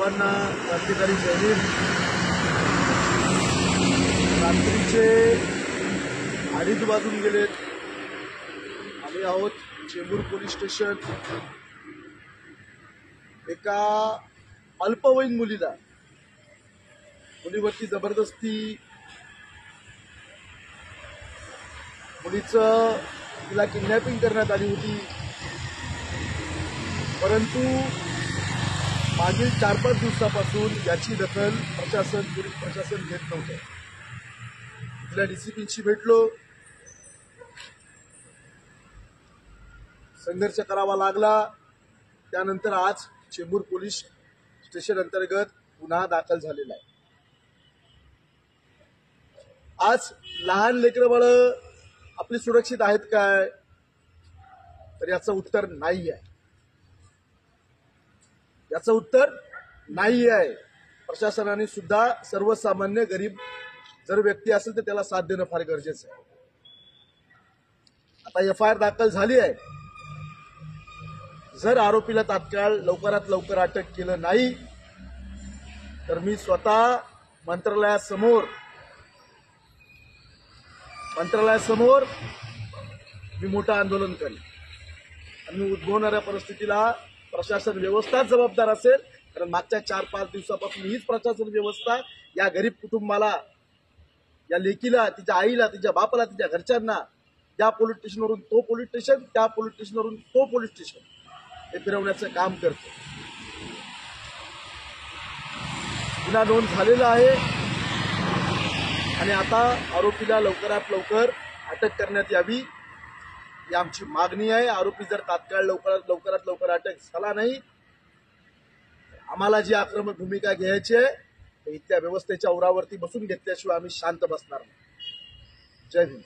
सर्वांना क्रांतिकारी जय हिंद। रात्रीचे 2:30 वाजून गेलेत। आम्ही आहोत चेंबूर पोलीस स्टेशन। एका अल्पवयीन मुलीवरती जबरदस्ती तिला किडनॅपिंग करण्यात आली होती, परंतु मागील 4-5 दिवसापासून याची दखल पोलीस प्रशासन घेत नव्हतं। तिथल्या डीसीपींशी भेटलो, संघर्ष करावा लागला। त्यानंतर आज चेंबूर पोलीस स्टेशन अंतर्गत गुन्हा दाखल झालेला आहे। आज लहान लेकरबाळ आपली सुरक्षित आहेत काय, तर याचं उत्तर नाही आहे। याचं उत्तर नाही आहे। प्रशासनाने सुद्धा सर्वसामान्य गरीब जर व्यक्ती असेल तर त्याला साथ देणं फार गरजेचं आहे। आता एफआयआर दाखल झाली आहे। जर आरोपीला तात्काळ लवकरात लवकर अटक केलं नाही तर मी स्वतः मंत्रालयासमोर मी मोठं आंदोलन करेन आणि उद्भवणाऱ्या परिस्थितीला प्रशासन व्यवस्थाच जबाबदार असेल। कारण मागच्या 4-5 दिवसापासून हीच प्रशासन व्यवस्था या गरीब कुटुंबाला, या लेकीला, तिच्या आईला, तिच्या बापाला, तिच्या घरच्यांना या पोलीस स्टेशनवरून तो पोलीस स्टेशन, त्या पोलीस स्टेशनवरून तो पोलीस स्टेशन हे फिरवण्याचं काम करते। गुन्हा नोंद झालेला आहे आणि आता आरोपीला लवकरात लवकर अटक करण्यात यावी ही आमची मागणी आहे। आरोपी जर तात्काळ लवकरात लवकर अटक झाला नाही, आम्हाला जी आक्रमक भूमिका घ्यायची आहे इथल्या व्यवस्थेच्या उरावरती बसून घेतल्याशिवाय आम्ही शांत बसणार नाही। जय हिंद।